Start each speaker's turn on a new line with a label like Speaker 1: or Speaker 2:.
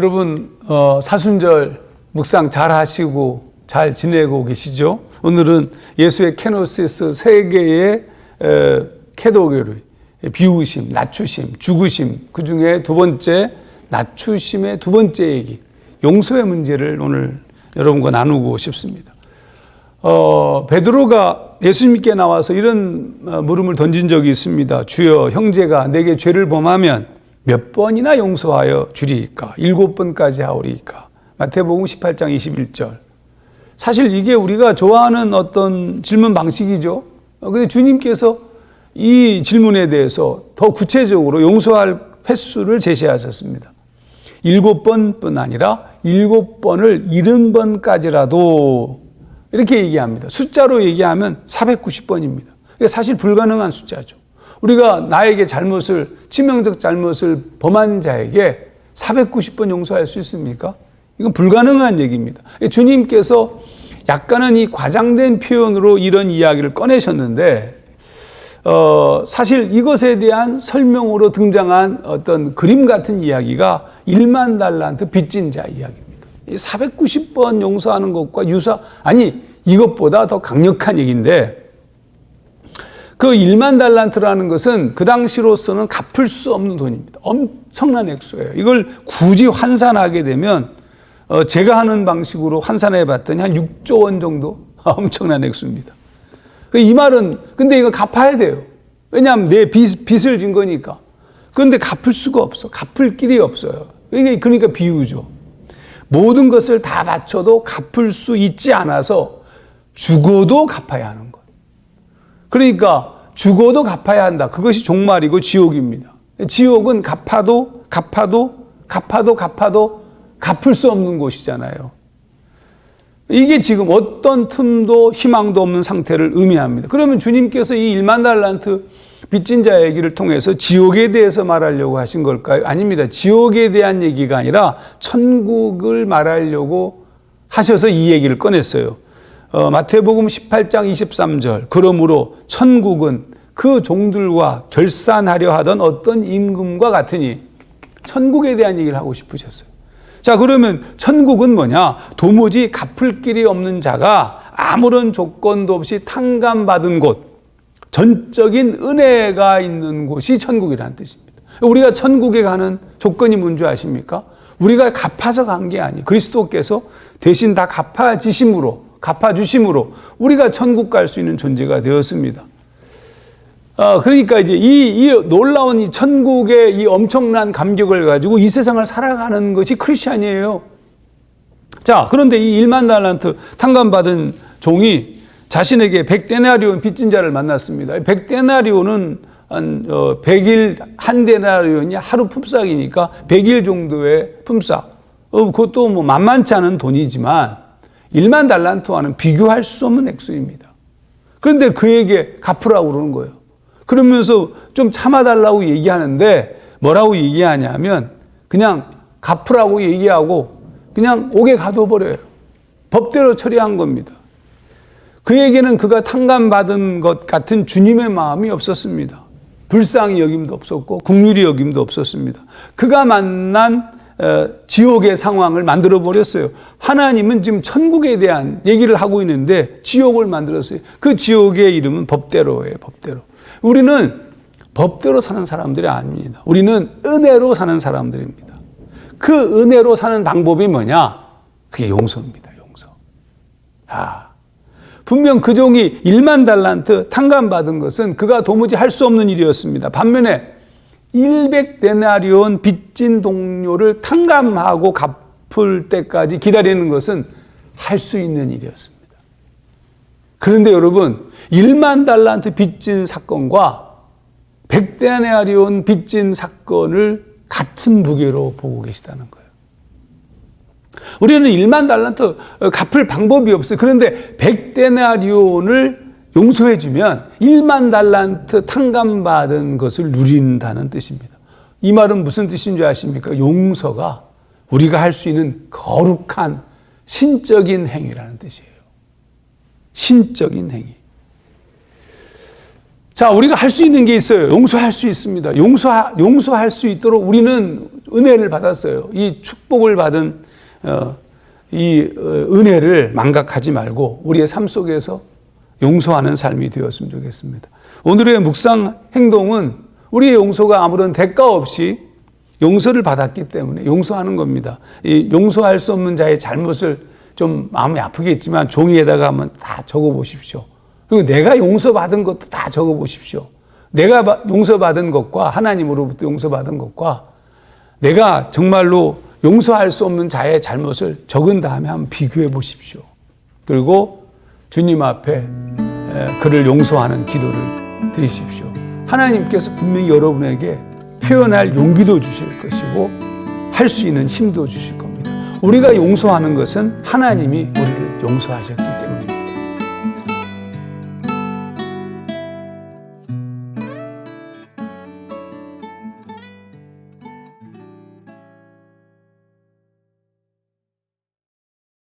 Speaker 1: 여러분 사순절 묵상 잘 하시고 잘 지내고 계시죠? 오늘은 예수의 케노시스 세 개의 케도교리, 비우심, 낮추심, 죽으심, 그 중에 두 번째 낮추심의 두 번째 얘기, 용서의 문제를 오늘 여러분과 나누고 싶습니다. 베드로가 예수님께 나와서 이런 물음을 던진 적이 있습니다. 주여, 형제가 내게 죄를 범하면 몇 번이나 용서하여 주리이까? 7번까지 하오리이까? 마태복음 18장 21절. 사실 이게 우리가 좋아하는 어떤 질문 방식이죠. 근데 주님께서 이 질문에 대해서 더 구체적으로 용서할 횟수를 제시하셨습니다. 7번뿐 아니라 7번을 70번까지라도 이렇게 얘기합니다. 숫자로 얘기하면 490번입니다. 이게 사실 불가능한 숫자죠. 우리가 나에게 치명적 잘못을 범한 자에게 490번 용서할 수 있습니까? 이건 불가능한 얘기입니다. 주님께서 약간은 이 과장된 표현으로 이런 이야기를 꺼내셨는데, 사실 이것에 대한 설명으로 등장한 어떤 그림 같은 이야기가 1만 달란트 빚진 자 이야기입니다. 490번 용서하는 것과 이것보다 더 강력한 얘기인데, 그 1만 달란트라는 것은 그 당시로서는 갚을 수 없는 돈입니다. 엄청난 액수예요. 이걸 굳이 환산하게 되면 제가 하는 방식으로 환산해 봤더니 한 6조 원 정도 엄청난 액수입니다. 이 말은 근데 이거 갚아야 돼요. 왜냐하면 내 빚을 진 거니까. 그런데 갚을 수가 없어. 갚을 길이 없어요. 이게 그러니까 비유죠. 모든 것을 다 바쳐도 갚을 수 있지 않아서 죽어도 갚아야 하는 거예요. 그러니까 죽어도 갚아야 한다. 그것이 종말이고 지옥입니다. 지옥은 갚아도 갚을 수 없는 곳이잖아요. 이게 지금 어떤 틈도 희망도 없는 상태를 의미합니다. 그러면 주님께서 이 1만 달란트 빚진 자 얘기를 통해서 지옥에 대해서 말하려고 하신 걸까요? 아닙니다. 지옥에 대한 얘기가 아니라 천국을 말하려고 하셔서 이 얘기를 꺼냈어요. 마태복음 18장 23절. 그러므로 천국은 그 종들과 결산하려 하던 어떤 임금과 같으니, 천국에 대한 얘기를 하고 싶으셨어요. 자, 그러면 천국은 뭐냐? 도무지 갚을 길이 없는 자가 아무런 조건도 없이 탕감받은 곳, 전적인 은혜가 있는 곳이 천국이라는 뜻입니다. 우리가 천국에 가는 조건이 뭔지 아십니까? 우리가 갚아서 간 게 아니에요. 그리스도께서 대신 다 갚아주심으로 우리가 천국 갈 수 있는 존재가 되었습니다. 그러니까 이제 이 놀라운 이 천국의 이 엄청난 감격을 가지고 이 세상을 살아가는 것이 크리스찬이에요. 자, 그런데 이 1만 달란트 탕감받은 종이 자신에게 100데나리온 빚진 자를 만났습니다. 100데나리온은 한 100일, 한 데나리온이 하루 품삯이니까 100일 정도의 품삯. 그것도 뭐 만만치 않은 돈이지만 1만 달란트와는 비교할 수 없는 액수입니다. 그런데 그에게 갚으라고 그러는 거예요. 그러면서 좀 참아달라고 얘기하는데 뭐라고 얘기하냐면 그냥 갚으라고 얘기하고 그냥 옥에 가둬버려요. 법대로 처리한 겁니다. 그에게는 그가 탕감받은 것 같은 주님의 마음이 없었습니다. 불쌍히 여김도 없었고 긍휼히 여김도 없었습니다. 그가 만난 지옥의 상황을 만들어 버렸어요. 하나님은 지금 천국에 대한 얘기를 하고 있는데 지옥을 만들었어요. 그 지옥의 이름은 법대로예요. 법대로. 우리는 법대로 사는 사람들이 아닙니다. 우리는 은혜로 사는 사람들입니다. 그 은혜로 사는 방법이 뭐냐? 그게 용서입니다. 용서. 분명 그 종이 1만 달란트 탕감받은 것은 그가 도무지 할 수 없는 일이었습니다. 반면에 100데나리온 빚진 동료를 탕감하고 갚을 때까지 기다리는 것은 할 수 있는 일이었습니다. 그런데 여러분, 1만 달란트 빚진 사건과 100데나리온 빚진 사건을 같은 무게로 보고 계시다는 거예요. 우리는 1만 달란트 갚을 방법이 없어요. 그런데 100데나리온을 용서해주면 1만 달란트 탕감받은 것을 누린다는 뜻입니다. 이 말은 무슨 뜻인 줄 아십니까? 용서가 우리가 할 수 있는 거룩한 신적인 행위라는 뜻이에요. 신적인 행위. 자, 우리가 할 수 있는 게 있어요. 용서할 수 있습니다. 용서할 수 있도록 우리는 은혜를 받았어요. 이 축복을 받은 이 은혜를 망각하지 말고 우리의 삶 속에서 용서하는 삶이 되었으면 좋겠습니다. 오늘의 묵상 행동은 우리의 용서가 아무런 대가 없이 용서를 받았기 때문에 용서하는 겁니다. 이 용서할 수 없는 자의 잘못을 좀 마음이 아프겠지만 종이에다가 한번 다 적어 보십시오. 그리고 내가 용서받은 것도 다 적어 보십시오. 내가 용서받은 것과 하나님으로부터 용서받은 것과 내가 정말로 용서할 수 없는 자의 잘못을 적은 다음에 한번 비교해 보십시오. 그리고 주님 앞에 그를 용서하는 기도를 드리십시오. 하나님께서 분명히 여러분에게 표현할 용기도 주실 것이고 할 수 있는 힘도 주실 겁니다. 우리가 용서하는 것은 하나님이 우리를 용서하셨기 때문입니다.